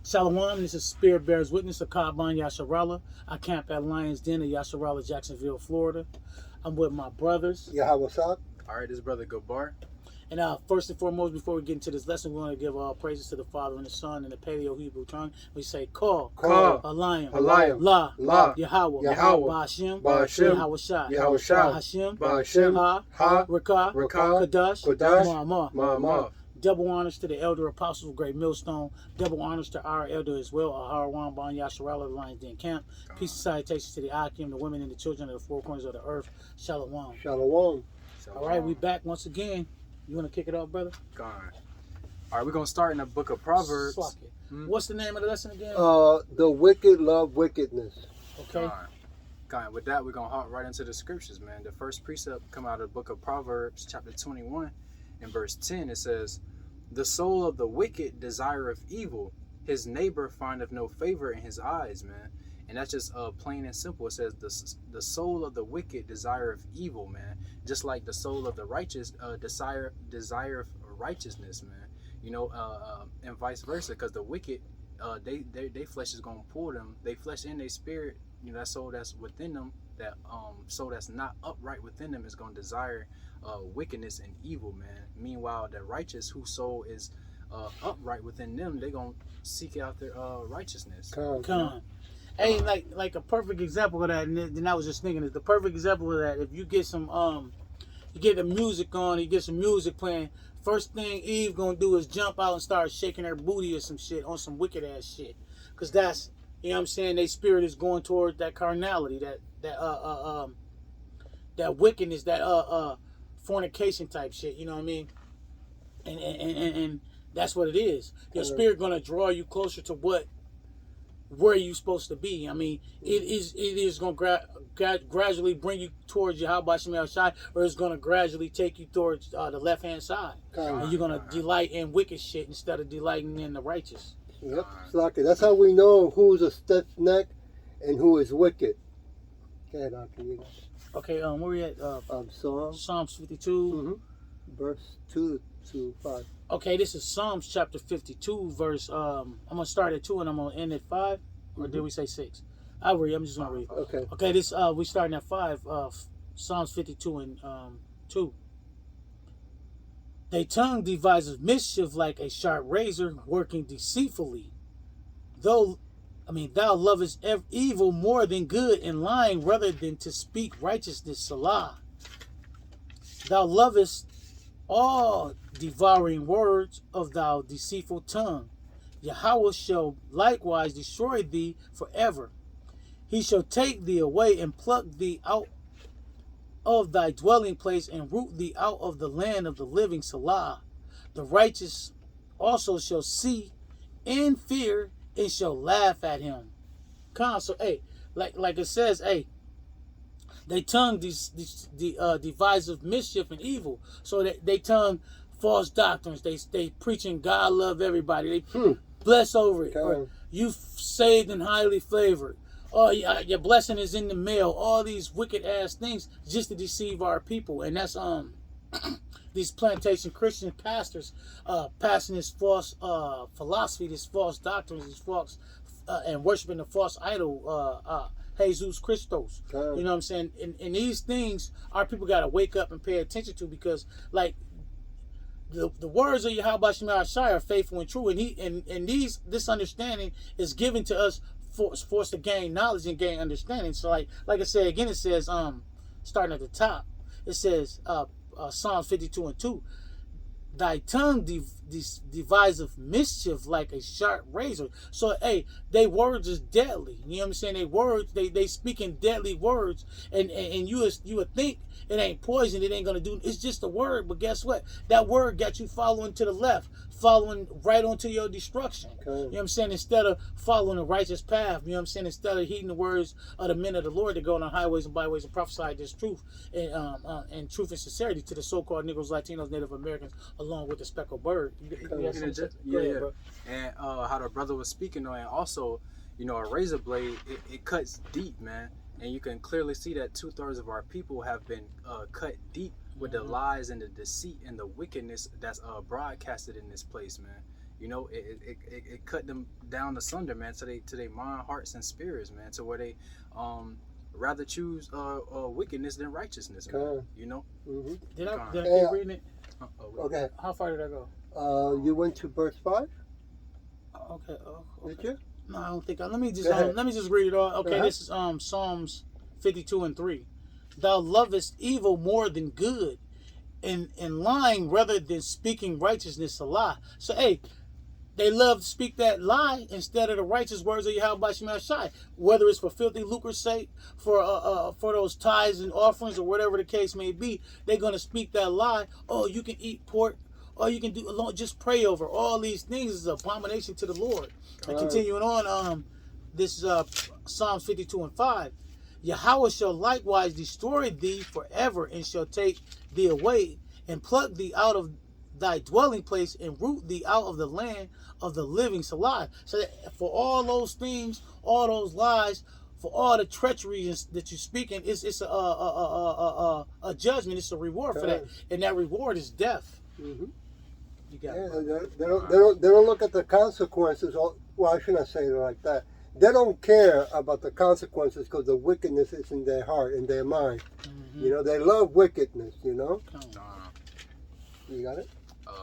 Shalom, this is Spirit Bears Witness of Kaban Yasharala. I camp at Lions Den in Yasharala, Jacksonville, Florida. I'm with my brothers. Yahweh Shah. All right, this is Brother Gabar. And first and foremost, before we get into this lesson, we want to give all praises to the Father and the Son in the Paleo Hebrew tongue. We say, Call, Alayim, La, Yahweh, Ba'ashem, Yahweh Shah, Ba'ashem, Ha, Rakah, Kadash, Ma. Double honors to the elder apostles of Great Millstone. Double honors to our elder as well, Aharawan Ban Yasharala, the Lions Den Camp. Peace and salutations to the Akim, the women and the children of the four corners of the earth. Shalom. Shalom. All right, we back once again. You want to kick it off, brother? Gone. All right, we're going to start in the book of Proverbs. What's the name of the lesson again? The wicked love wickedness. Okay. Gone. With that, we're going to hop right into the scriptures, man. The first precept come out of the book of Proverbs, chapter 21, and verse 10. It says, "The soul of the wicked desireth evil. His neighbor findeth no favor in his eyes," man. And that's just plain and simple. It says the soul of the wicked desireth evil, man. Just like the soul of the righteous desireth righteousness, man. You know, and vice versa. Because the wicked, they flesh is gonna pull them. They flesh and they spirit. You know, that soul that's within them, that soul that's not upright within them is gonna desire wickedness and evil, man. Meanwhile, the righteous, whose soul is upright within them, they gonna seek out their righteousness. Come. Hey, like a perfect example of that, and then I was just thinking, is the perfect example of that. If you get some, you get the music on, you get some music playing. First thing Eve gonna do is jump out and start shaking her booty or some shit on some wicked ass shit, cause that's, you know what I'm saying, their spirit is going toward that carnality, that wickedness, that fornication type shit. You know what I mean? And that's what it is. Your spirit gonna draw you closer to where you supposed to be. I mean, it is going to gradually bring you towards Yahweh Shemel Shai, or it's going to gradually take you towards the left hand side. And you're going to delight in wicked shit instead of delighting in the righteous. Yep, Slaki. That's how we know who's a stiff neck and who is wicked. Okay, okay, where we at? Psalms 52. Verse 2 to 5. Okay, this is Psalms chapter 52, verse, I'm going to start at 2 and I'm going to end at 5. Or did we say 6? I'll read. I'm just going to read. Okay. Okay, this, we starting at 5, Psalms 52 and 2. They tongue devises mischief like a sharp razor, working deceitfully. Thou lovest evil more than good, and lying rather than to speak righteousness, Salah. Thou lovest all devouring words of thou deceitful tongue. Yahweh shall likewise destroy thee forever. He shall take thee away and pluck thee out of thy dwelling place and root thee out of the land of the living, Salah. The righteous also shall see and fear and shall laugh at him. So, hey, like it says, hey, they tongue devise mischief and evil. So they tongue false doctrines. They preaching God love everybody. They bless over it. Or you saved and highly favored. Oh, your blessing is in the mail. All these wicked ass things just to deceive our people. And that's these plantation Christian pastors passing this false philosophy, this false doctrines, these false and worshiping the false idol. Jesus Christos. You know what I'm saying? And these things our people got to wake up and pay attention to, because like the words of Yahweh Shemel Shai are faithful and true, and this understanding is given to us for us to gain knowledge and gain understanding. So like I said again, it says starting at the top, it says Psalms 52 and 2. Thy tongue deviseth mischief like a sharp razor. So, hey, they words is deadly. You know what I'm saying? They words, they speaking deadly words, and you would think it ain't poison, it ain't gonna do. It's just a word, but guess what? That word got you following to the left, following right onto your destruction. You know what I'm saying? Instead of following a righteous path, you know what I'm saying? Instead of heeding the words of the men of the Lord that go on the highways and byways and prophesy this truth and truth and sincerity to the so-called Negroes, Latinos, Native Americans, along with the speckled bird. Yeah. And how the brother was speaking on, and also, you know, a razor blade, it cuts deep, man. And you can clearly see that 2/3 of our people have been cut deep with the lies and the deceit and the wickedness that's broadcasted in this place, man. You know, it cut them down asunder, man, to their mind, hearts, and spirits, man, to where they rather choose wickedness than righteousness, man. You know. Mm-hmm. Did I keep reading it? Okay. How far did I go? You went to verse 5. Okay. Did you? No, I don't think. Let me just read it all. Okay, This is Psalms 52:3. Thou lovest evil more than good, and lying rather than speaking righteousness a lie. So hey, they love to speak that lie instead of the righteous words of Yahweh Shema Shai. Whether it's for filthy lucre's sake, for those tithes and offerings, or whatever the case may be, they're gonna speak that lie. Oh, you can eat pork. All you can do alone, just pray over. All these things is an abomination to the Lord. And continuing on, this is Psalms 52:5. Yahweh shall likewise destroy thee forever, and shall take thee away, and pluck thee out of thy dwelling place, and root thee out of the land of the living. Salah. So that for all those things, all those lies, for all the treachery that you're speaking, it's a judgment. It's a reward for that, and that reward is death. Mm-hmm. You got they don't look at the consequences. Well, I shouldn't say it like that. They don't care about the consequences because the wickedness is in their heart, in their mind. Mm-hmm. You know, they love wickedness. You know. You got it.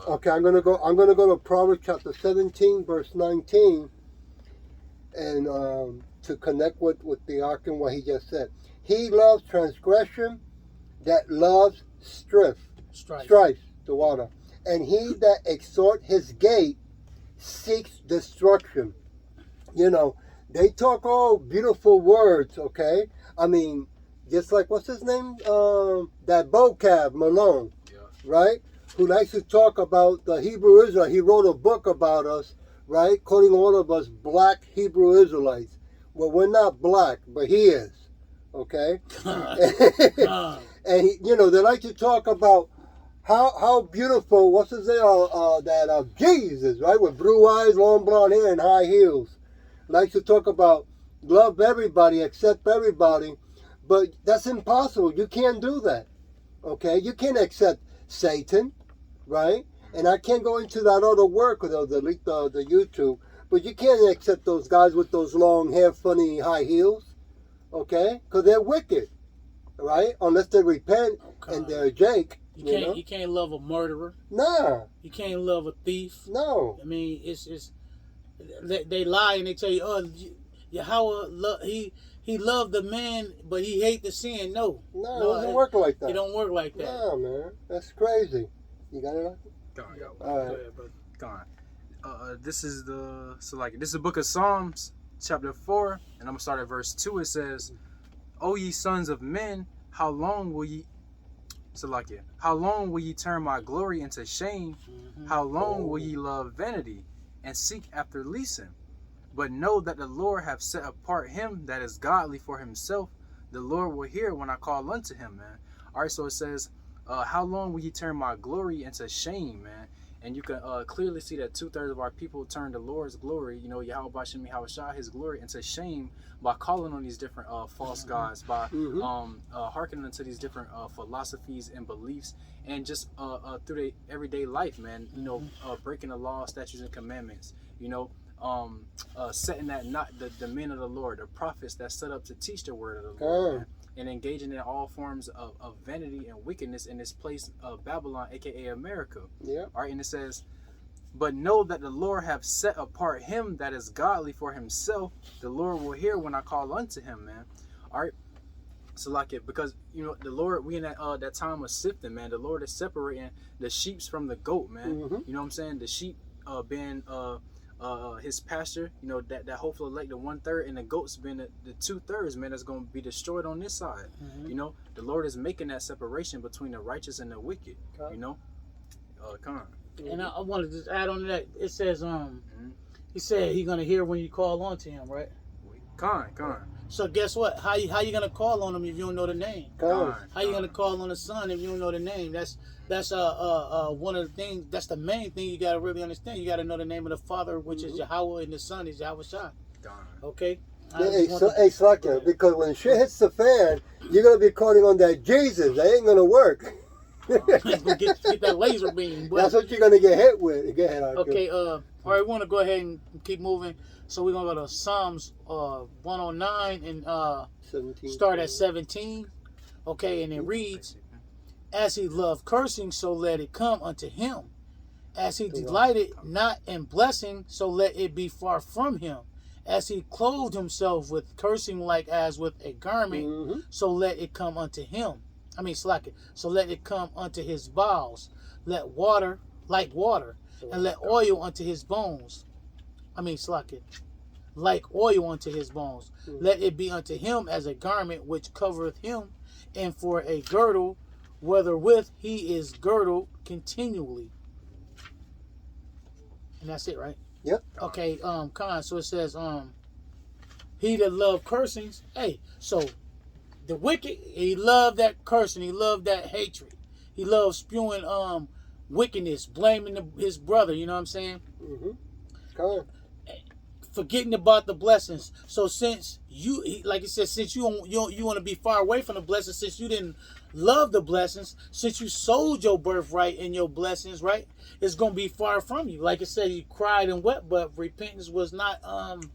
Okay, I'm gonna go to Proverbs chapter 17, verse 19, and to connect with the ark and what he just said. He loves transgression, that loves strife, the water, and he that exhort his gate seeks destruction. You know, they talk all beautiful words, okay? I mean, just like, what's his name? That vocab, Malone, right? Who likes to talk about the Hebrew Israelite. He wrote a book about us, right? Calling all of us black Hebrew Israelites. Well, we're not black, but he is, okay? And, you know, they like to talk about how beautiful, what's his name? That Jesus, right? With blue eyes, long blonde hair, and high heels. Likes to talk about love everybody, accept everybody, but that's impossible. You can't do that, okay? You can't accept Satan, right? And I can't go into that other work because they'll delete the YouTube, but you can't accept those guys with those long hair, funny high heels, okay? Because they're wicked, right? Unless they repent and they're Jake. You can't love a murderer. Nah. You can't love a thief. No. I mean, it's they lie and they tell you, oh, Yahweh he loved the man, but he hate the sin. No, it doesn't work like that. It don't work like that. No, man, that's crazy. You got it? Go on. All right. Go on. This is the book of Psalms, chapter 4, and I'm gonna start at verse 2. It says, "O ye sons of men, how long will ye turn my glory into shame? How long will ye love vanity, and seek after leasing? But know that the Lord hath set apart him that is godly for himself. The Lord will hear when I call unto him," man. All right, so it says, how long will ye turn my glory into shame, man? And you can clearly see that 2/3 of our people turn the Lord's glory, you know, Yahweh Bashim Yahushua, his glory, into shame by calling on these different false gods, by hearkening into these different philosophies and beliefs, and just through their everyday life, man, you know, breaking the law, statutes, and commandments, you know, setting that not the men of the Lord, the prophets that set up to teach the word of the Lord, man, and engaging in all forms of vanity and wickedness in this place of Babylon, aka America. Yeah. All right, and it says, "But know that the Lord hath set apart him that is godly for himself. The Lord will hear when I call unto him," man. All right. So like it, because you know the Lord, we in that time of sifting, man. The Lord is separating the sheep from the goat, man. You know what I'm saying? The sheep being his pasture, you know, that hopefully like the 1/3, and the goats being the 2/3, man, that's going to be destroyed on this side. You know, the Lord is making that separation between the righteous and the wicked. You know, come on. And I want to just add on to that. It says, he said he's gonna hear when you call on to him, right? Come on. So guess what? How you gonna call on him if you don't know the name? How you gonna call on the Son if you don't know the name? That's one of the things. That's the main thing you gotta really understand. You gotta know the name of the Father, which is Yahweh, and the Son is Yahweh Shai. Okay. Hey, Slacker, because when shit hits the fan, you're gonna be calling on that Jesus. That ain't gonna work. Get that laser beam. But, That's what you're gonna get hit with. Go ahead, Arthur. okay, all right, we want to go ahead and keep moving. So we're gonna go to Psalms 109 and 17. start at 17. Okay, and it reads, "As he loved cursing, so let it come unto him. As he delighted not in blessing, so let it be far from him. As he clothed himself with cursing like as with a garment, so let it come unto him. So let it come unto his bowels. Let water, like water, and let oil unto his bones. Like oil unto his bones. Let it be unto him as a garment which covereth him, and for a girdle, wherewith he is girdled continually." And that's it, right? Yep. Okay, Khan, so it says, he that loved cursings, so the wicked, he loved that cursing, he loved that hatred. He loved spewing wickedness, blaming his brother, you know what I'm saying? Khan. Forgetting about the blessings. So since like it said, since you want to be far away from the blessings, since you didn't love the blessings, since you sold your birthright and your blessings, right? It's gonna be far from you. Like it said, he cried and wept, but repentance was not.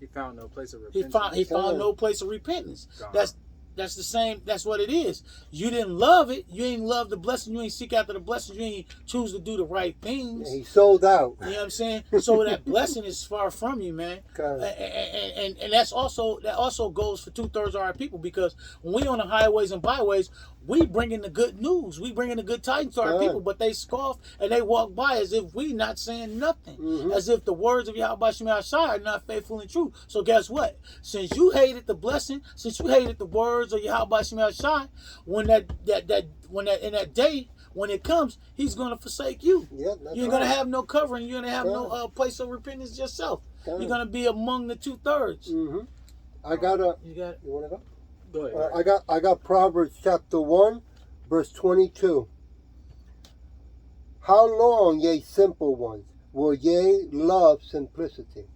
He found no place of repentance. He found no place of repentance. That's the same. That's what it is. You didn't love it. You ain't love the blessing. You ain't seek after the blessing. You ain't choose to do the right things. He sold out. You know what I'm saying? So that blessing is far from you, man. And that also goes for 2/3 of our people, because when we on the highways and byways, we bring in the good news. We bring in the good tidings to our people, but they scoff and they walk by as if we not saying nothing. As if the words of Yahweh Shema Shai are not faithful and true. So guess what? Since you hated the blessing, since you hated the words of Yahweh Shema Shai, when in that day, when it comes, he's gonna forsake you. Yep, you're gonna have no covering. You're gonna have no place of repentance yourself. You're gonna be among the 2/3. You want to go? Go ahead. I got Proverbs chapter 1, verse 22. How long, ye simple ones, will ye love simplicity?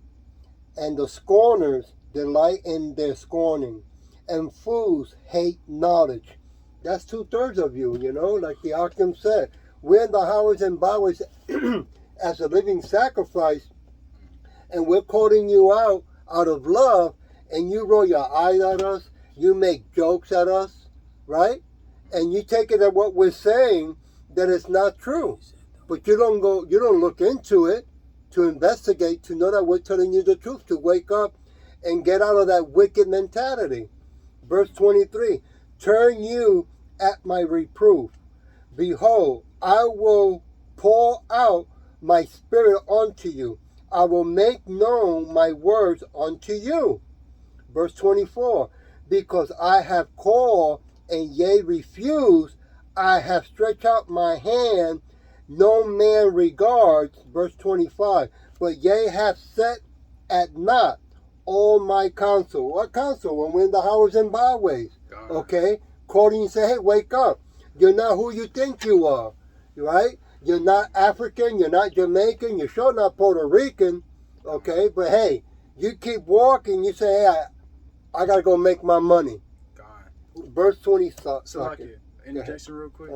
And the scorners delight in their scorning, and fools hate knowledge. That's 2/3 of you, like the Akim said. We're in the highways and byways as a living sacrifice, and we're calling you out of love, and you roll your eyes at us. You make jokes at us, right? And you take it at what we're saying that it's not true. But you don't look into it to investigate, to know that we're telling you the truth, to wake up and get out of that wicked mentality. Verse 23, turn you at my reproof. Behold, I will pour out my spirit unto you. I will make known my words unto you. Verse 24, because I have called and ye refuse, I have stretched out my hand, no man regards. Verse 25, but ye have set at naught all my counsel. What counsel? When we're in the highways and byways. Okay? Calling you and say, hey, wake up. You're not who you think you are. Right? You're not African, you're not Jamaican, you're sure not Puerto Rican. Okay? But hey, you keep walking, you say, hey, I gotta go make my money. Verse 20. Interjection real quick.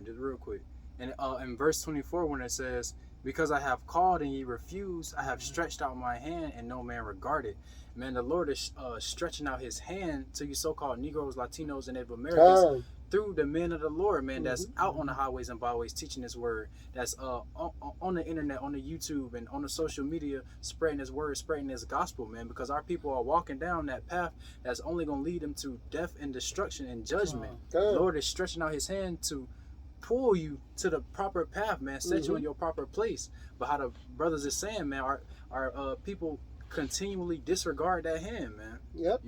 Just real quick. And in verse 24, when it says, because I have called and ye refuse, I have stretched out my hand and no man regarded. Man, the Lord is stretching out his hand to you so-called Negroes, Latinos, and Native Americans through the men of the Lord, man, that's out on the highways and byways teaching his word, that's on the internet, on the YouTube, and on the social media, spreading his word, spreading his gospel, man, because our people are walking down that path that's only going to lead them to death and destruction and judgment. The Lord is stretching out his hand to pull you to the proper path, man, set you in your proper place. But how the brothers is saying, man, our people continually disregard that hand, man. Yep.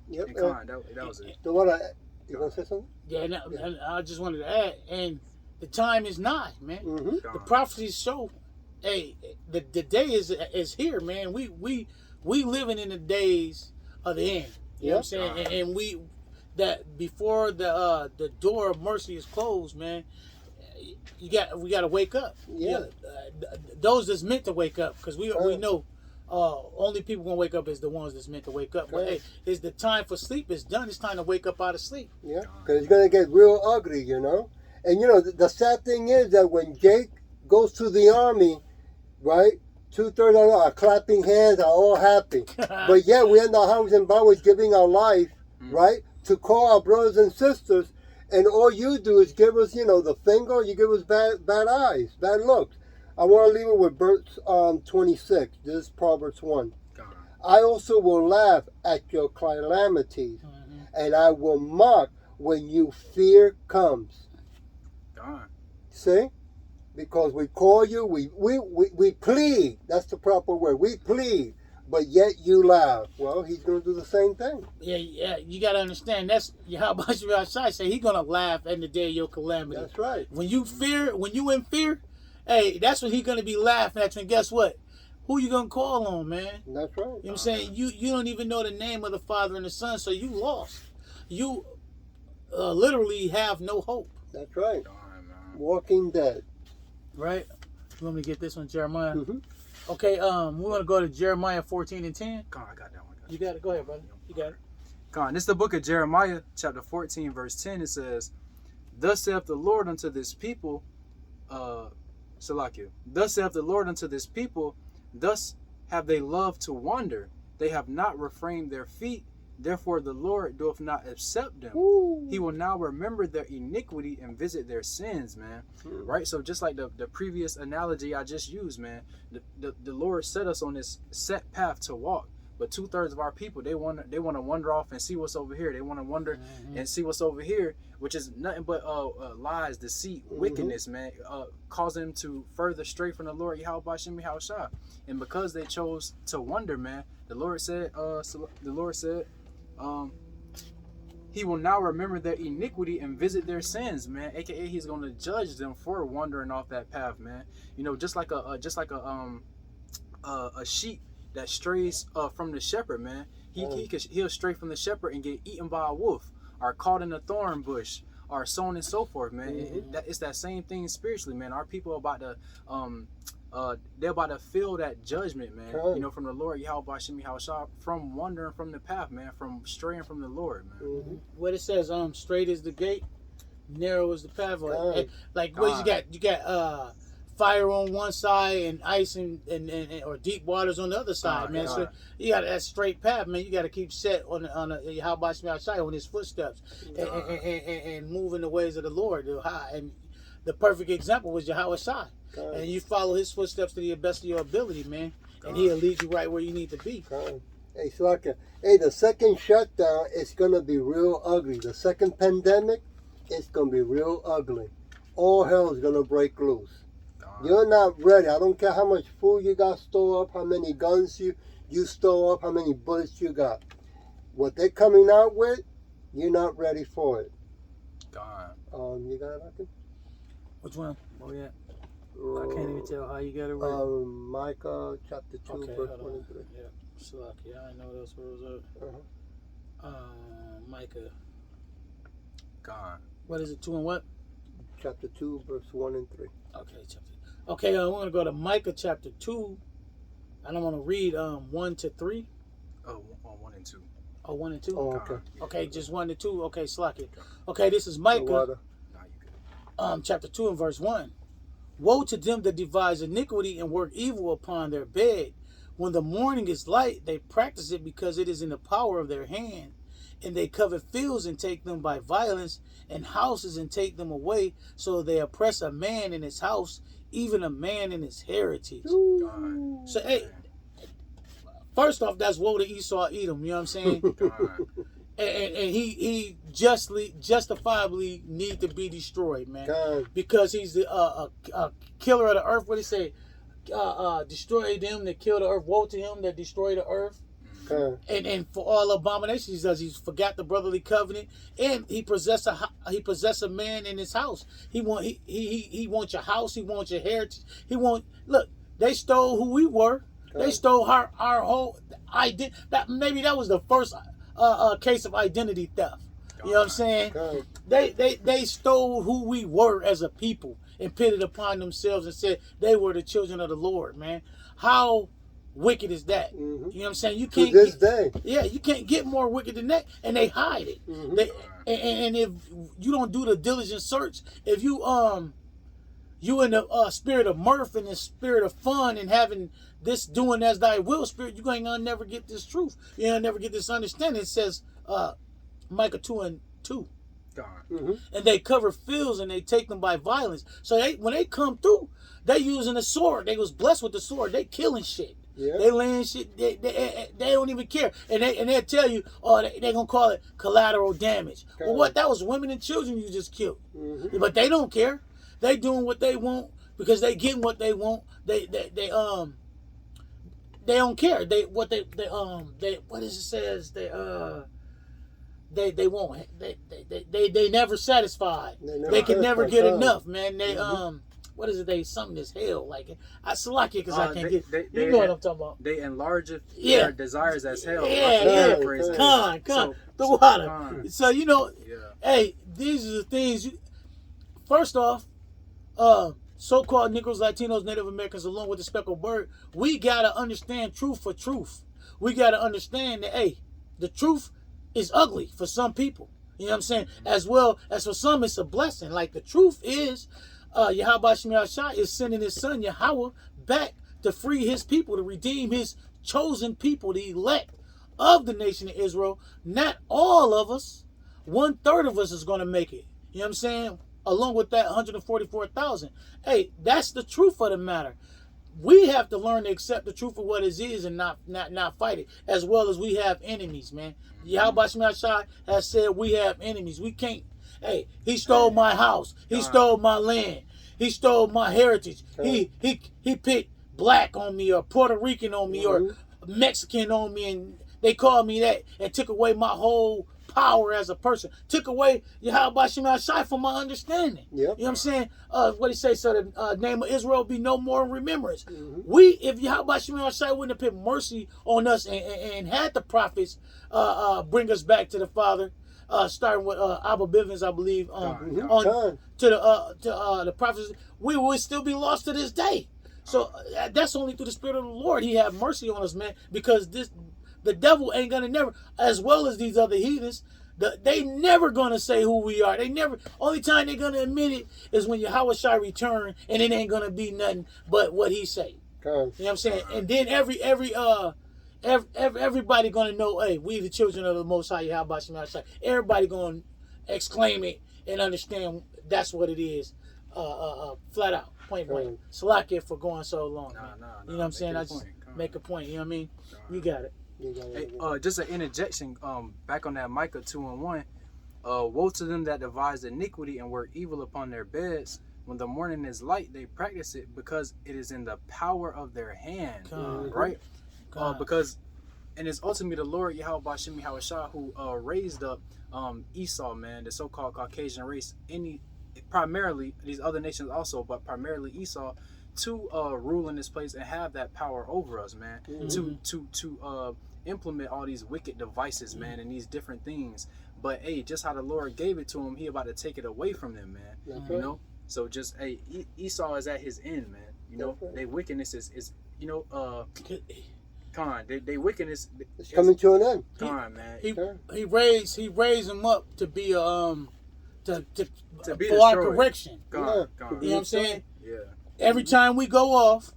Yep. And that was it. You gonna say something? Yeah, and I just wanted to add, and the time is nigh, man. The prophecies show, hey, the day is here, man. We living in the days of the end. You know what I'm saying? And we that before the door of mercy is closed, man. We got to wake up. Those that's meant to wake up, because we know. Only people gonna wake up is the ones that's meant to wake up. But hey, is the time for sleep is done. It's time to wake up out of sleep. Yeah, because it's gonna get real ugly, And you know, the sad thing is that when Jake goes to the army, right, 2/3 are clapping hands, are all happy. But yet we're in the house and bowels giving our life, right, to call our brothers and sisters, and all you do is give us, you know, the finger, you give us bad eyes, bad looks. I want to leave it with verse 26. This is Proverbs 1. I also will laugh at your calamities, and I will mock when you fear comes. See? Because we call you, we plead. That's the proper word. We plead, but yet you laugh. Well, he's going to do the same thing. Yeah, you got to understand. That's how about you outside say he's going to laugh at the day of your calamity. That's right. When you in fear, hey, that's when he's going to be laughing at you. And guess what? Who you going to call on, man? That's right. You know what I'm saying? You don't even know the name of the Father and the Son, so you lost. You literally have no hope. That's right. Walking dead. Right? You want me to get this one, Jeremiah? Mm-hmm. Okay, we're going to go to Jeremiah 14 and 10. Come on, I got that one. You got it? Go ahead, brother. You got it. Come on, this is the book of Jeremiah, chapter 14, verse 10. It says, Thus saith the Lord unto this people, Salakia. Thus saith the Lord unto this people, thus have they loved to wander. They have not refrained their feet. Therefore the Lord doth not accept them. Ooh. He will now remember their iniquity and visit their sins, man. Right? So just like the previous analogy I just used, man, the Lord set us on this set path to walk. But 2/3 of our people, they want to wander off and see what's over here. They want to wander and see what's over here, which is nothing but lies, deceit, wickedness, man, causing them to further stray from the Lord Yahweh Bashim Yahushua. And because they chose to wander, man, the Lord said, He will now remember their iniquity and visit their sins, man. AKA, He's going to judge them for wandering off that path, man. You know, just like a sheep that strays from the shepherd, man. He'll stray from the shepherd and get eaten by a wolf, or caught in a thorn bush, or so on and so forth, man. It's that same thing spiritually, man. Our people are about to they're about to feel that judgment, man. You know, from the Lord Yahweh Bashim Yahushua, from wandering from the path, man, from straying from the Lord, man. What it says, straight is the gate, narrow is the path. Like what you got fire on one side and ice and or deep waters on the other side, man. So you got that straight path, man. You got to keep set on the how about outside on His footsteps and move in the ways of the Lord. And the perfect example was Yahweh Shai. And you follow His footsteps to the best of your ability, man, and He'll lead you right where you need to be. Hey, Slaka. Hey, the second shutdown is gonna be real ugly. The second pandemic, it's gonna be real ugly. All hell is gonna break loose. You're not ready. I don't care how much food you got stored up, how many guns you store up, how many bullets you got. What they're coming out with, you're not ready for it. You got it, Hakeem? Which one? Oh yeah. I can't even tell how you got it right. Micah chapter 2, verse 1 and 3. Yeah, Salakia. I know those words up. Micah. What is it? 2 and what? Chapter 2, verse 1 and 3. Okay, we're going to go to Micah chapter 2, and I'm going to read 1 to 3. 1 and 2. Oh, 1 and 2? Oh, okay. Okay, just 1 to 2. Okay, Slack. Okay, this is Micah, chapter 2 and verse 1. Woe to them that devise iniquity and work evil upon their bed. When the morning is light, they practice it because it is in the power of their hand. And they covet fields and take them by violence, and houses and take them away. So they oppress a man in his house, even a man in his heritage. So, hey, first off, that's woe to Esau, Edom. You know what I'm saying? And he justifiably need to be destroyed, man, because he's the killer of the earth. What do you say? Destroy them that kill the earth. Woe to him that destroy the earth. And for all abominations he does, he's forgot the brotherly covenant, and he possessed a man in his house. He wants your house. He wants your heritage. Look. They stole who we were. They stole our whole identity. Maybe that was the first case of identity theft. You know what I'm saying? They stole who we were as a people and put it upon themselves and said they were the children of the Lord, man. How wicked as that. Mm-hmm. You know what I'm saying? You To can't. this day. Yeah, you can't get more wicked than that, and they hide it. Mm-hmm. And if you don't do the diligent search, if you you in the spirit of mirth and the spirit of fun and having this doing as thy will spirit, you ain't gonna never get this truth. You ain't gonna never get this understanding. It says Micah 2:2. Mm-hmm. And they cover fields and they take them by violence. So when they come through, they using a sword. They was blessed with the sword. They killing shit. Yeah. They laying shit. They don't even care. And they'll tell you, oh, they gonna call it collateral damage. Okay. Well, what? That was women and children you just killed. Mm-hmm. But they don't care. They doing what they want because they getting what they want. They don't care. What is it says? They won't. They never satisfied. They can never get enough, man. They what is it? They something is hell. Like I select it because I can't get. You know what I'm talking about? They enlarge their desires as hell. Yeah. Con the water. So you know, hey, these are the things. First off, so-called Negroes, Latinos, Native Americans, along with the speckled bird, we gotta understand truth for truth. We gotta understand that hey, the truth is ugly for some people. You know what I'm saying? As well as for some, it's a blessing. Like the truth is, Yahweh Shemel Shai is sending his son Yahweh back to free his people, to redeem his chosen people, the elect of the nation of Israel. Not all of us. 1/3 of us is going to make it. You know what I'm saying? Along with that 144,000. Hey, that's the truth of the matter. We have to learn to accept the truth of what it is and not fight it. As well as we have enemies, man. Yahweh Shemel Shai has said we have enemies. We can't. Hey, he stole my house. He stole my land. He stole my heritage. He picked black on me or Puerto Rican on me or Mexican on me, and they called me that and took away my whole power as a person. Took away Yahweh Shemel Shai from my understanding. Yep. You know what I'm saying? What he say? So the name of Israel be no more in remembrance. If Yahweh Shemel Shai wouldn't have put mercy on us and had the prophets bring us back to the Father, starting with Abba Bivens, I believe, to the prophets, we would still be lost to this day. So that's only through the Spirit of the Lord He have mercy on us, man. Because the devil ain't gonna never, as well as these other heathens, they never gonna say who we are. They never. Only time they're gonna admit it is when Yahweh Shai return, and it ain't gonna be nothing but what He say. You know what I'm saying? And then everybody gonna know, hey, we the children of the Most High Yahweh Shemel Shai. Everybody gonna exclaim it and understand that's what it is, flat out, point blank. Salakia for going so long. You know what I'm saying? I just make a point. You know what I mean? You got it. Hey, just an interjection. Back on that Micah 2:1. Woe to them that devise iniquity and work evil upon their beds. When the morning is light, they practice it because it is in the power of their hand. Right? Because, and it's ultimately the Lord Yahweh Shemel Shai who raised up Esau, man, the so-called Caucasian race. Primarily these other nations also, but primarily Esau, to rule in this place and have that power over us, man. To implement all these wicked devices, man, and these different things. But hey, just how the Lord gave it to him, He about to take it away from them, man. You know. So just hey, Esau is at his end, man. You know, their wickedness is you know they wickedness is coming to an end. Man. He raised him up to be to be for our correction. You know what I'm saying? Yeah. Every time we go off,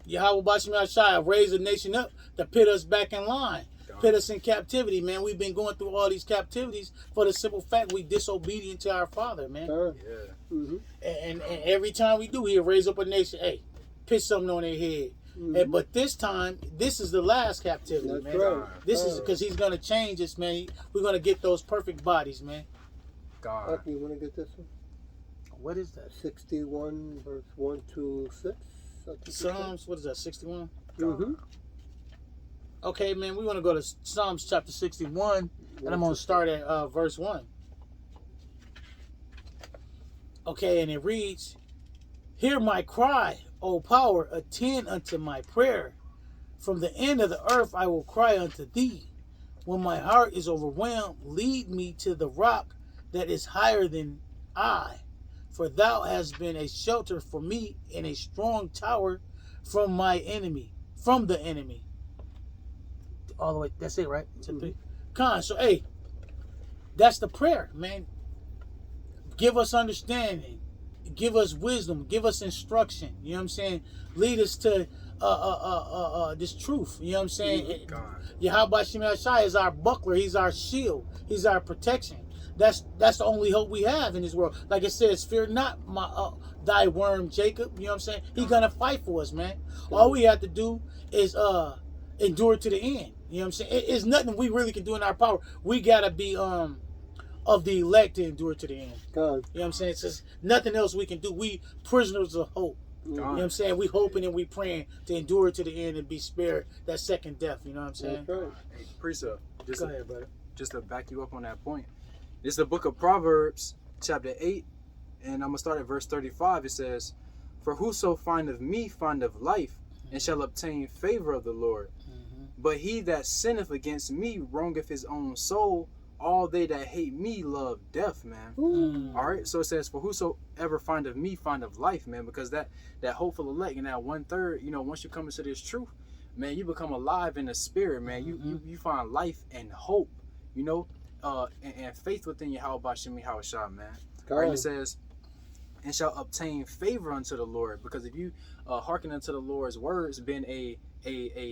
Yahweh Shemel Shai raise the nation up to put us back in line, put us in captivity, man. We've been going through all these captivities for the simple fact we disobedient to our Father, man. And every time we do, He'll raise up a nation, hey, put something on their head. But this time, this is the last captivity, man. This is because He's going to change us, man. We're going to get those perfect bodies, man. God. You want to get this one? What is that? 61 verse 1 to 6. Psalms, what is that, 61? Okay, man, we want to go to Psalms chapter 61, and I'm going to start at verse 1. Okay, and it reads, Hear my cry, O power, attend unto my prayer. From the end of the earth I will cry unto thee. When my heart is overwhelmed, lead me to the rock that is higher than I. For thou hast been a shelter for me and a strong tower from my enemy. from the enemy. All the way. That's it, right? Con. So, hey, that's the prayer, man. Give us understanding. Give us wisdom. Give us instruction. You know what I'm saying? Lead us to this truth. You know what I'm saying? Yahweh Shemel Shai is our buckler. He's our shield. He's our protection. That's the only hope we have in this world. Like it says, fear not thy worm Jacob. You know what I'm saying? He's gonna fight for us, man. All we have to do is endure to the end. You know what I'm saying? It's nothing we really can do in our power. We gotta be of the elect to endure to the end. God. You know what I'm saying? It's just nothing else we can do. We prisoners of hope. You know what I'm saying? We hoping and we praying to endure to the end and be spared that second death. You know what I'm saying? Right. Hey, Precept, Go ahead, brother. just to back you up on that point. It's the book of Proverbs, chapter 8, and I'm going to start at verse 35. It says, for whoso findeth me findeth life, and shall obtain favor of the Lord. But he that sinneth against me wrongeth his own soul. All they that hate me love death, man. All right, so it says, for whosoever findeth me findeth life, man, because that hopeful elect and that 1/3, you know, once you come into this truth, man, you become alive in the spirit, man. You find life and hope, you know, and faith within Yahweh Shemi Hawashah, man. All right, it says, and shall obtain favor unto the Lord, because if you hearken unto the Lord's words, being a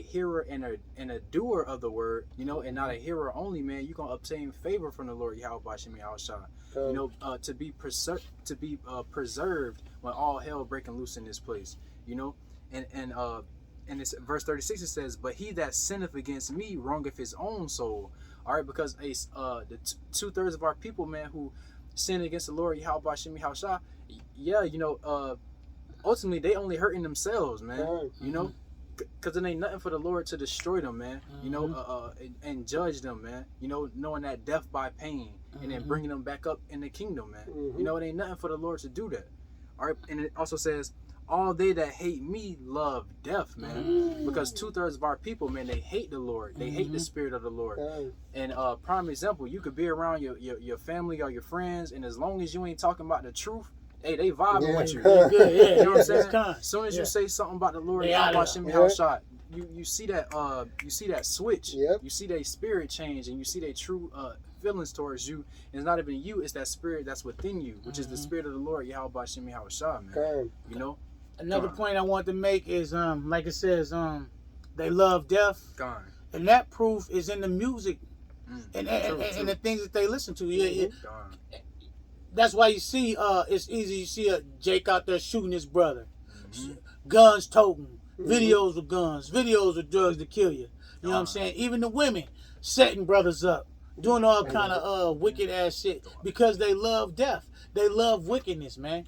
hearer and a doer of the word, you know, and not a hearer only, man, you're gonna obtain favor from the Lord Yahweh Shemi Hawashah. You know, to be preserved when all hell breaking loose in this place, you know, and it's verse 36. It says, but he that sinneth against me wrongeth his own soul. All right, because the 2/3 of our people, man, who sin against the Lord Yahweh Shemi Hawashah, yeah, you know, ultimately they only hurting themselves, man. You know, because it ain't nothing for the Lord to destroy them, man. You know, and judge them, man. You know, knowing that death by pain, and then bringing them back up in the kingdom, man. You know, it ain't nothing for the Lord to do that. All right, and it also says, all they that hate me love death, man. Because 2/3 of our people, man, they hate the Lord. They hate the spirit of the Lord. And prime example, you could be around your family or your friends, and as long as you ain't talking about the truth, hey, they vibing with you. Good, you know what I'm saying? As soon as you say something about the Lord, you see that switch. You see their spirit change, and you see their true feelings towards you. And it's not even you; it's that spirit that's within you, which is the spirit of the Lord, Yahweh Shemi Hawashah, man. You know. Another point I want to make is like it says, they love death. Gone. And that proof is in the music and the things that they listen to. Yeah. That's why you see it's easy. You see a Jake out there shooting his brother, guns toting, videos with guns, videos with drugs to kill you. You know what I'm saying? Even the women setting brothers up, doing all kind of wicked ass shit because they love death. They love wickedness, man.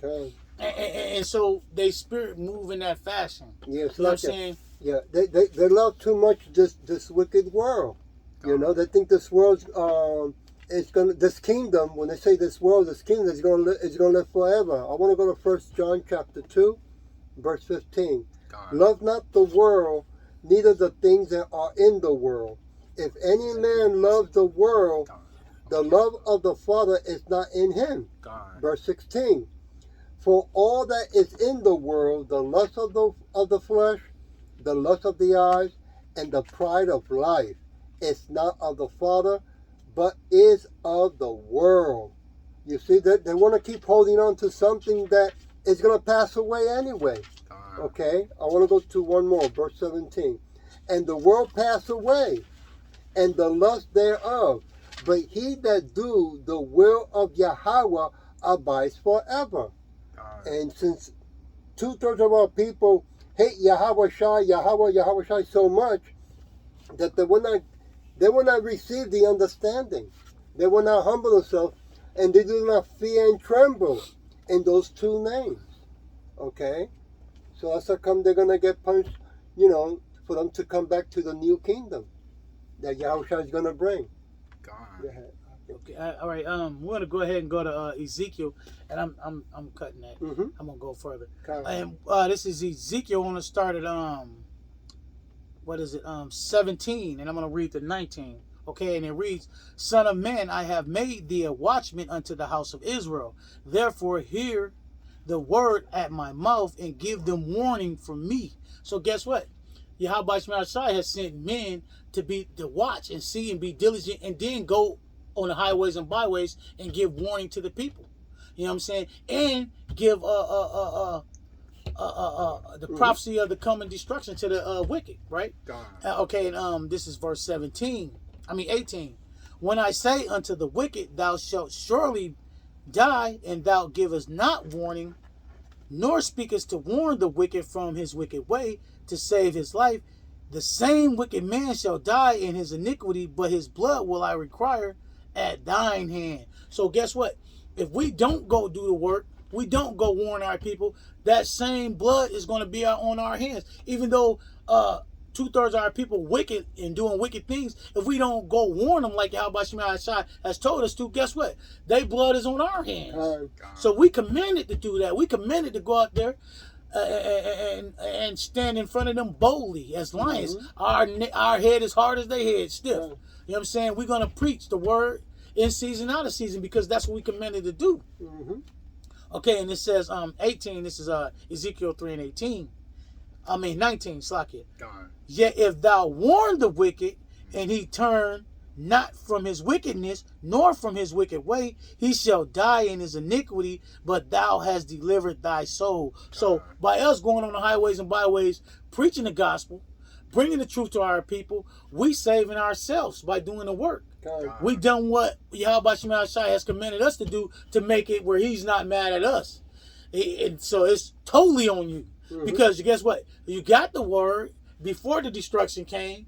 And so they spirit move in that fashion. Yeah, you know what I'm saying? Yeah, they love too much this wicked world. You know, they think this world's this kingdom. When they say this world, this kingdom is gonna live forever. I want to go to 1 John chapter 2, verse 15. Love not the world, neither the things that are in the world. If any man loves the world, the love of the Father is not in him. Verse 16. For all that is in the world, the lust of the flesh, the lust of the eyes, and the pride of life, is not of the Father, but is of the world. You see, that they want to keep holding on to something that is going to pass away anyway. Okay, I want to go to one more, verse 17. And the world pass away, and the lust thereof, but he that do the will of Yahweh abides forever. And since 2/3 of our people hate Yahweh Shai so much that they will not receive the understanding. They will not humble themselves, and they do not fear and tremble in those two names. Okay? So that's how come they're going to get punished, you know, for them to come back to the new kingdom that Yahweh Shai is going to bring. Go ahead. Okay, all right. We're gonna go ahead and go to Ezekiel, and I'm cutting that. I'm gonna go further. And this is Ezekiel. I want to start at 17, and I'm gonna read to 19. Okay, and it reads, Son of man, I have made thee a watchman unto the house of Israel. Therefore, hear the word at my mouth and give them warning from me. So guess what? Yahweh Shai has sent men to watch and see and be diligent, and then go on the highways and byways and give warning to the people. You know what I'm saying? And give the prophecy of the coming destruction to the wicked, right? Okay, and this is verse 18. When I say unto the wicked, thou shalt surely die, and thou givest not warning, nor speakest to warn the wicked from his wicked way, to save his life, the same wicked man shall die in his iniquity, but his blood will I require at thine hand. So guess what? If we don't go do the work, we don't go warn our people, that same blood is going to be on our hands. Even though 2/3 of our people wicked and doing wicked things, if we don't go warn them like Yahweh Shai has told us to, guess what? Their blood is on our hands. So we commanded to do that. We commanded to go out there and stand in front of them boldly as lions. Our head is hard as their head, stiff. You know what I'm saying? We're going to preach the word in season, out of season, because that's what we commanded to do. Okay, and it says 18. This is Ezekiel 3:18. 19. Slack it. Yet if thou warn the wicked, and he turn not from his wickedness, nor from his wicked way, he shall die in his iniquity, but thou hast delivered thy soul. So by us going on the highways and byways, preaching the gospel, bringing the truth to our people, we saving ourselves by doing the work. We done what Yahweh Shai has commanded us to do, to make it where he's not mad at us. And so it's totally on you. Because guess what? You got the word before the destruction came,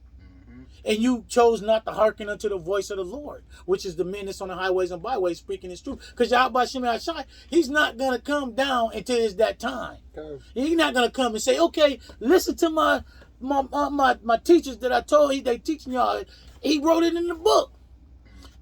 and you chose not to hearken unto the voice of the Lord, which is the men that's on the highways and byways speaking his truth. Because Yahweh Shai, he's not going to come down until it's that time. He's not going to come and say, okay, listen to my teachers that I told they teaching y'all. He wrote it in the book.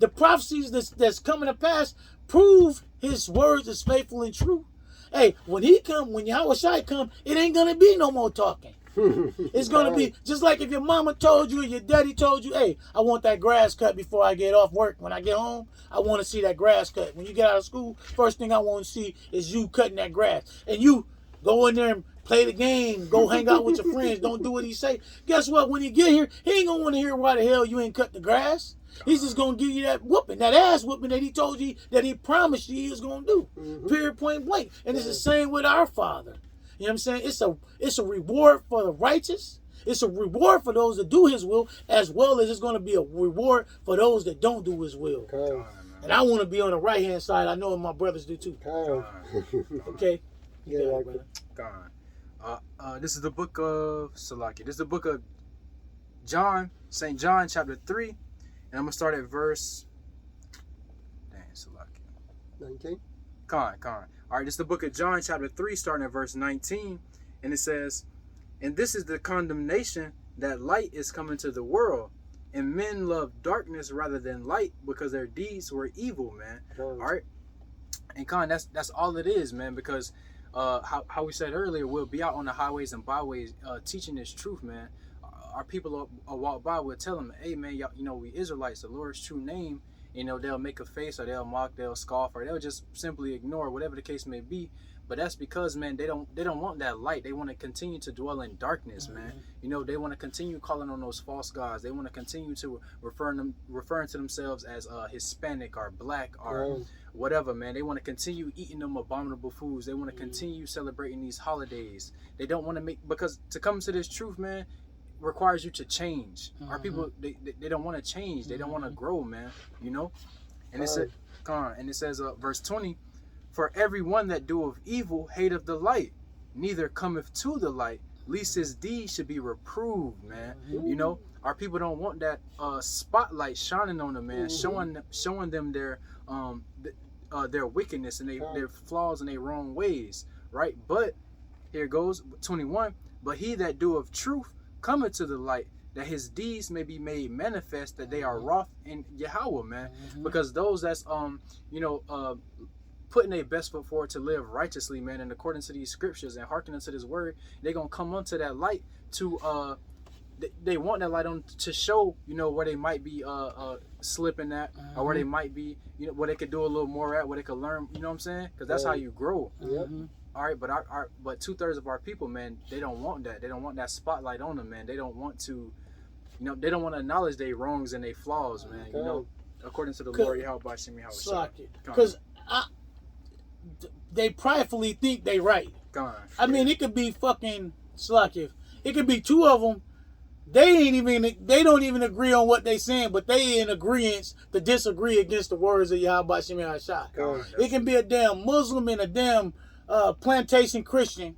The prophecies that's coming to pass prove his words is faithful and true. Hey, when Yahweh Shai come, it ain't going to be no more talking. It's going to be just like if your mama told you or your daddy told you, hey, I want that grass cut before I get off work. When I get home, I want to see that grass cut. When you get out of school, first thing I want to see is you cutting that grass. And you go in there and play the game, go hang out with your friends, don't do what he say. Guess what? When you get here, he ain't going to want to hear why the hell you ain't cut the grass. He's just going to give you that whooping, that ass whooping that he told you, that he promised you he was going to do. Period, point blank. And it's the same with our Father. You know what I'm saying? It's a reward for the righteous. It's a reward for those that do his will, as well as it's going to be a reward for those that don't do his will. And I want to be on the right-hand side. I know my brothers do too. Okay? Yeah, this is the book of Salaki. This is the book of John, St. John, chapter 3. And I'm going to start at verse... Dang, Salaki. 19? Con. All right, this is the book of John, chapter 3, starting at verse 19. And it says, and this is the condemnation, that light is coming to the world. And men love darkness rather than light, because their deeds were evil, man. All right? And Con, that's all it is, man, because how we said earlier, we'll be out on the highways and byways teaching this truth, man. Our people will walk by, we'll tell them, hey, man, y'all, we Israelites, the Lord's true name. They'll make a face, or they'll mock, they'll scoff, or they'll just simply ignore, whatever the case may be. But that's because, man, they don't want that light. They want to continue to dwell in darkness, man. They want to continue calling on those false gods. They want to continue to referring to themselves as Hispanic or black or whatever, man. They want to continue eating them abominable foods. They want to continue celebrating these holidays. They don't want to because to come to this truth, man, requires you to change. Our people, they don't want to change. They don't want to grow, man. And it says, verse 20, for everyone that doeth evil hateth the light, neither cometh to the light, lest his deeds should be reproved, man. Our people don't want that spotlight shining on them, man, showing them their wickedness and their flaws and their wrong ways, right? But here goes 21. But he that doeth truth cometh to the light, that his deeds may be made manifest, that they are wroth in Yahweh, man. Because those that's putting their best foot forward to live righteously, man, and according to these scriptures and hearkening unto this word, they're gonna come unto that light to they want that light on to show where they might be slipping at, or where they might be where they could do a little more at, where they could learn, you know what I'm saying? Because that's how you grow. all right, but but 2/3 of our people, man, they don't want that. They don't want that spotlight on them, man. They don't want to, they don't want to acknowledge their wrongs and their flaws, man. According to the Lord, Yahweh Shemi Hawashai. Because they pridefully think they right. I mean, it could be fucking Slakiv. It could be two of them. They don't even agree on what they saying, but they in agreement to disagree against the words of Yahweh Shemi Hawashai. It can be a damn Muslim and a damn plantation Christian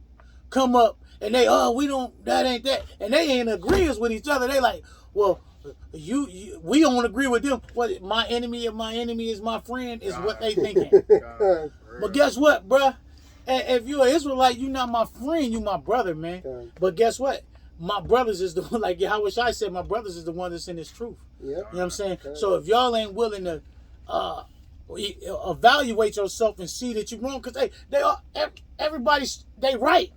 come up and they, that ain't that, and they ain't agreeing with each other. They like, well, we don't agree with them. What, my enemy of my enemy is my friend is what they thinking. But guess what, bruh? If you're an Israelite, you're not my friend, you my brother, man. But guess what? My brothers is the one, like Yahushua said, my brothers is the one that's in this truth. You know what I'm saying? So if y'all ain't willing to evaluate yourself and see that you're wrong, because everybody's right.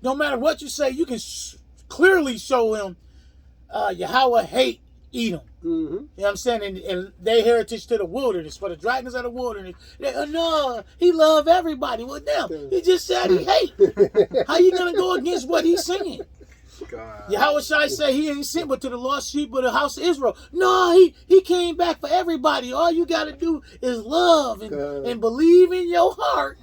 No matter what you say, you can clearly show them Yahweh hate Edom. You know what I'm saying? And their heritage to the wilderness, for the dragons of the wilderness. No, he love everybody. Well, damn, he just said he hate. How you going to go against what he's saying? Yahweh Shai say he ain't sent but to the lost sheep of the house of Israel. No, he came back for everybody. All you got to do is love and believe in your heart,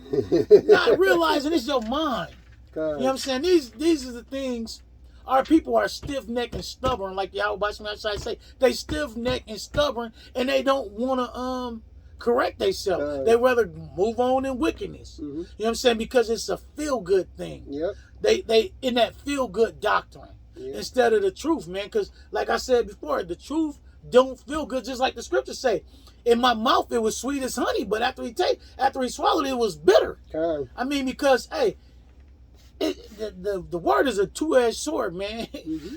not realizing it's your mind. You know what I'm saying? These are the things. Our people are stiff-necked and stubborn, like Yahweh Shai say. They stiff-necked and stubborn, and they don't want to correct themselves. They rather move on in wickedness. You know what I'm saying? Because it's a feel-good thing. They in that feel-good doctrine instead of the truth, man. Because like I said before, the truth don't feel good, just like the scriptures say. In my mouth, it was sweet as honey, but after he swallowed it, it was bitter. I mean, because hey, the word is a two-edged sword, man.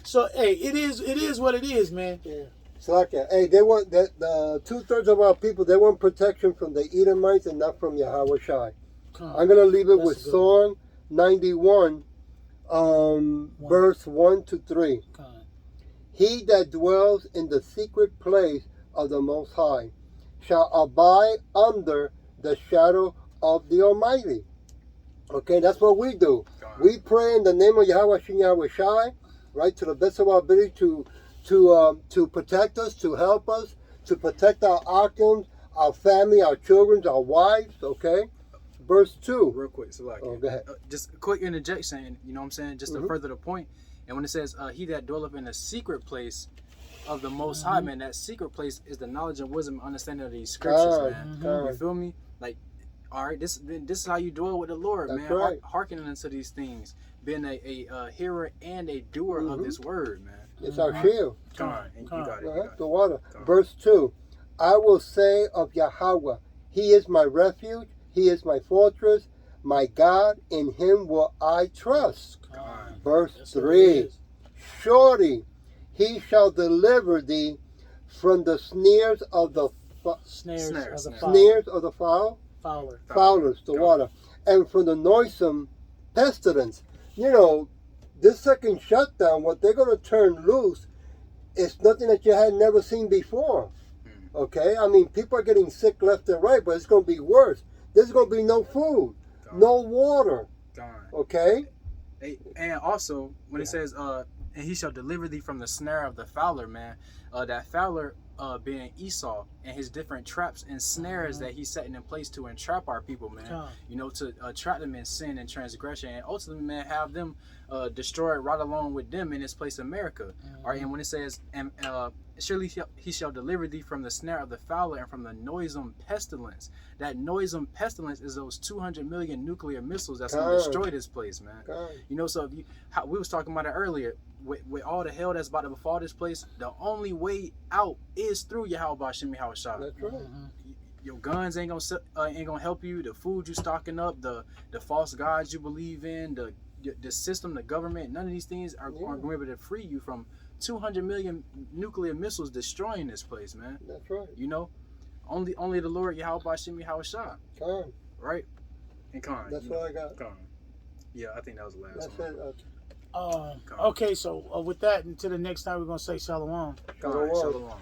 So hey, it is what it is, man. So hey, they want that the 2/3 of our people. They want protection from the Edomites and not from Yahweh Shai. I'm gonna leave it with Psalm 91. Verse 1 to 3. He that dwells in the secret place of the Most High shall abide under the shadow of the Almighty. Okay, that's what we do. We pray in the name of Yahweh Shai, right, to the best of our ability to protect us, to help us, to protect our Akim, our family, our children, our wives. Okay. Verse 2. Real quick, so go ahead. Just a quick interjection, you know what I'm saying? Just to further the point. And when it says, he that dwelleth in the secret place of the Most High, man, that secret place is the knowledge and wisdom and understanding of these scriptures, man. You feel me? Like, all right, this is how you dwell with the Lord, man. Right. Hearkening into these things, being a hearer and a doer of this word, man. It's our shield. Come on, and you got it. The water. Verse 2. I will say of Yahweh, he is my refuge. He is my fortress, my God, in him will I trust. Verse 3. Surely he shall deliver thee from the snares of the fowlers, the water, and from the noisome pestilence. You know, this second shutdown, what they're going to turn loose is nothing that you had never seen before. Okay? I mean, people are getting sick left and right, but it's going to be worse. There's going to be no food, no water. Okay? And also, when it says, and he shall deliver thee from the snare of the fowler, man, that fowler being Esau and his different traps and snares that he's setting in place to entrap our people, man. You know, to trap them in sin and transgression, and ultimately, man, have them destroyed right along with them in this place, America. All right, and when it says, and surely he shall deliver thee from the snare of the fowler and from the noisome pestilence. That noisome pestilence is those 200 million nuclear missiles that's going to destroy this place, man. You know, so if we was talking about it earlier, with all the hell that's about to befall this place, the only way out is through Yahweh Shemi Hawashai. That's right. Your guns ain't gonna help you. The food you stocking up, the false gods you believe in, the system, the government, none of these things are going to be able to free you from 200 million nuclear missiles destroying this place, man. That's right. You know, only the Lord Yahweh Shemi Hawashai. Right? And Khan. That's what I got. Khan. Yeah, I think that was the last That's one. It. Okay, so with that, until the next time, we're going to say Shalom. Shalom.